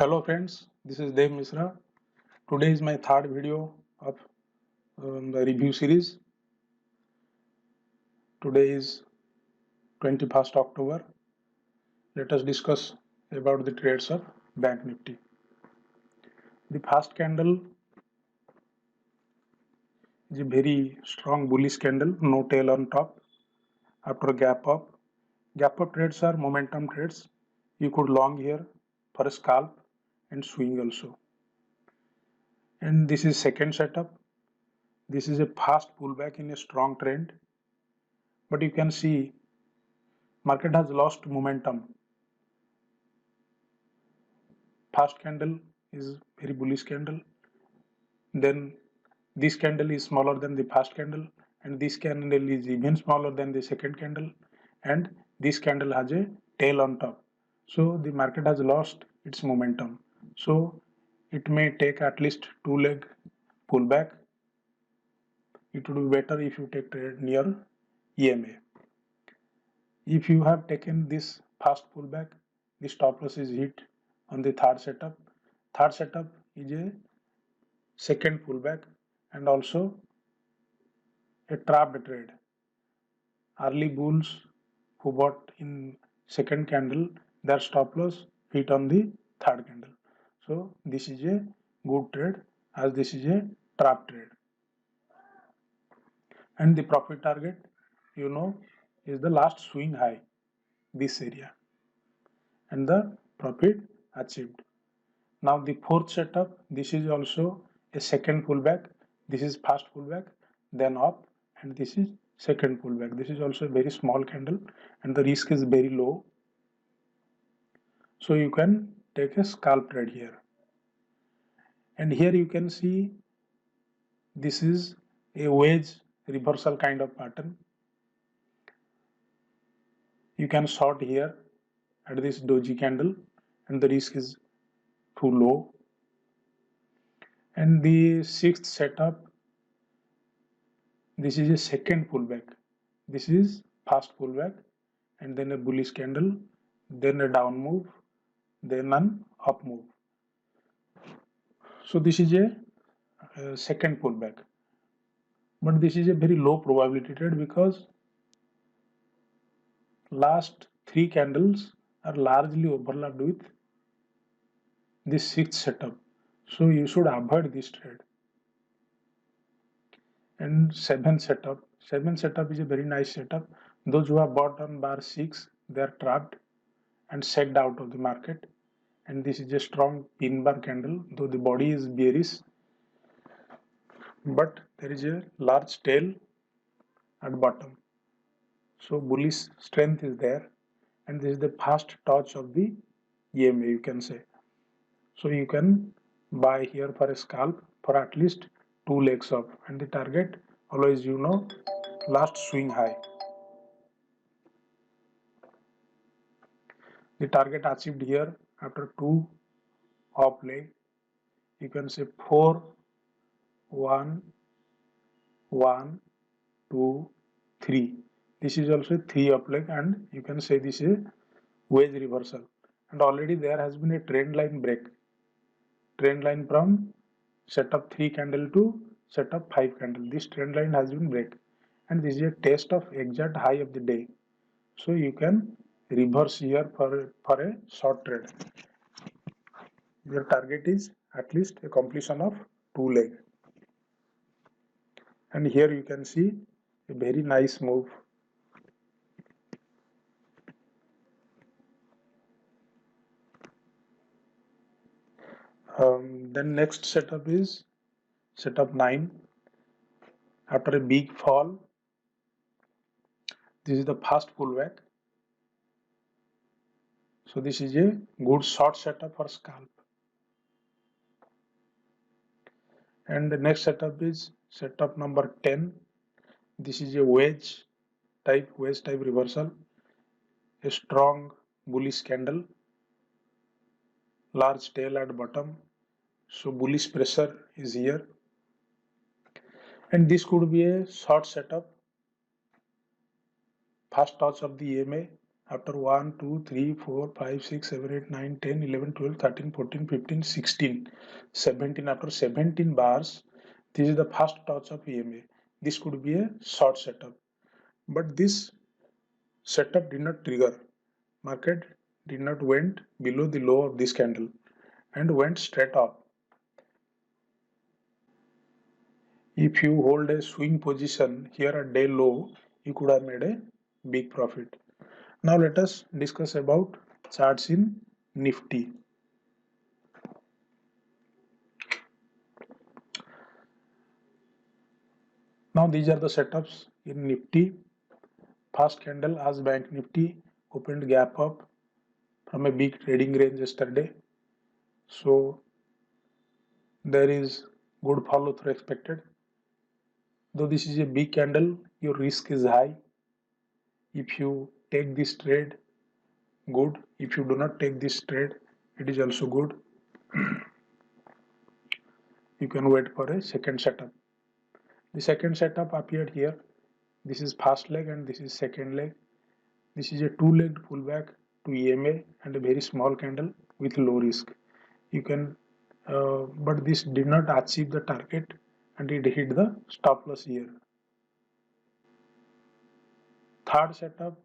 Hello friends, this is Dev Misra. Today is my third video of the review series. Today is 21st October. Let us discuss about the trades of Bank Nifty. The first candle is a very strong bullish candle, no tail on top. After gap up trades are momentum trades. You could long here for a scalp and swing also. And this is second setup. This is a fast pullback in a strong trend. But you can see market has lost momentum. First candle is very bullish candle. Then this candle is smaller than the first candle, and this candle is even smaller than the second candle, and this candle has a tail on top. So the market has lost its momentum. So it may take at least 2-leg pullback. It would be better if you take trade near EMA. If you have taken this fast pullback, the stop loss is hit on the third setup. Third setup is a second pullback and also a trapped trade. Early bulls who bought in second candle, their stop loss hit on the third candle. So this is a good trade as this is a trap trade. And the profit target, is the last swing high, this area, and the profit achieved. Now the fourth setup, this is also a second pullback. This is first pullback, then up, and this is second pullback. This is also a very small candle and the risk is very low. So you can take a scalp trade here. And here you can see this is a wedge reversal kind of pattern. You can short here at this doji candle and the risk is too low. And the sixth setup, this is a second pullback. This is fast pullback and then a bullish candle, then a down move, then an up move. So this is a second pullback. But this is a very low probability trade because last three candles are largely overlapped with this sixth setup. So you should avoid this trade. And seventh setup is a very nice setup. Those who have bought on bar 6, they are trapped and sacked out of the market. And this is a strong pin bar candle, though the body is bearish, but there is a large tail at bottom. So bullish strength is there, and this is the first touch of the EMA, you can say. So you can buy here for a scalp for at least 2 legs up, and the target always last swing high. The target achieved here after 2 up leg, you can say 4 1 1 2 3. This is also 3 up leg, and you can say this is wedge reversal. And already there has been a trend line break. Trend line from setup 3 candle to setup 5 candle. This trend line has been break, and this is a test of exact high of the day. So you can reverse here for a short trade. Your target is at least a completion of 2 leg. And here you can see a very nice move. Then next setup is setup 9. After a big fall, this is the first pullback. So this is a good short setup for scalp. And the next setup is setup number 10. This is a wedge type reversal. A strong bullish candle, large tail at bottom. So bullish pressure is here. And this could be a short setup, first touch of the EMA, after 1 2 3 4 5 6 7 8 9 10 11 12 13 14 15 16 17, after 17 bars, this is the first touch of EMA. This could be a short setup, but this setup did not trigger. Market did not went below the low of this candle and went straight up. If you hold a swing position here at day low, you could have made a big profit. Now let us discuss about charts in Nifty. Now these are the setups in Nifty. First candle as Bank Nifty opened gap up from a big trading range yesterday. So there is good follow through expected. Though this is a big candle, your risk is high. If you take this trade, good. If you do not take this trade, it is also good. You can wait for a second setup. The second setup appeared here. This is first leg and this is second leg. This is a two-legged pullback to EMA and a very small candle with low risk. You can, but this did not achieve the target and it hit the stop loss here. Third setup,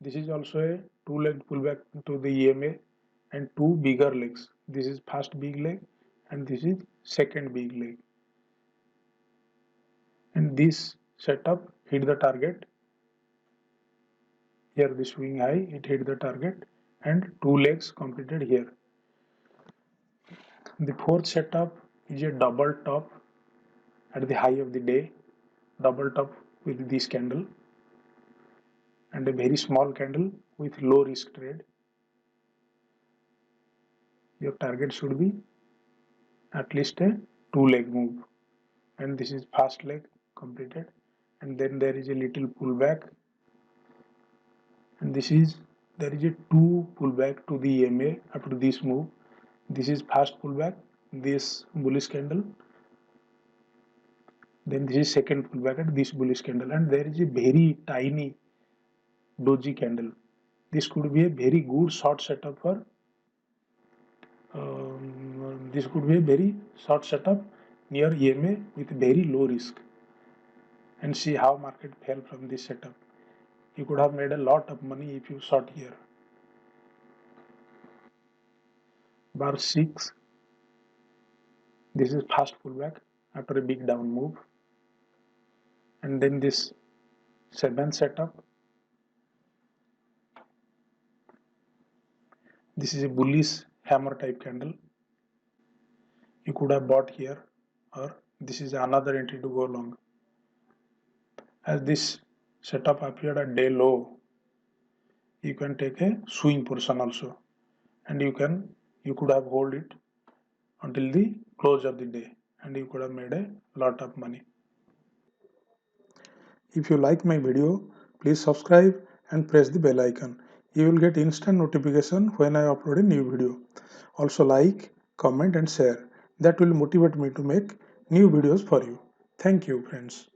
this is also a two-legged pullback to the EMA and two bigger legs. This is first big leg and this is second big leg. And this setup hit the target. Here the swing high, it hit the target and two legs completed here. The fourth setup is a double top at the high of the day, double top with this candle and a very small candle with low risk trade. Your target should be at least a two leg move, and this is first leg completed, and then there is a little pullback, and there is a two pullback to the EMA after this move. This is first pullback, this bullish candle, then this is second pullback at this bullish candle, and there is a very tiny doji candle. This could be a very good short setup for this could be a very short setup near EMA with very low risk, and see how market fell from this setup. You could have made a lot of money if you short here. Bar 6, this is fast pullback after a big down move, and then this 7 setup. This is a bullish hammer type candle. You could have bought here, or this is another entry to go long. As this setup appeared at day low, you can take a swing portion also, and you could have hold it until the close of the day, and you could have made a lot of money. If you like my video, please subscribe and press the bell icon. You will get instant notification when I upload a new video. Also like, comment and share. That will motivate me to make new videos for you. Thank you, friends.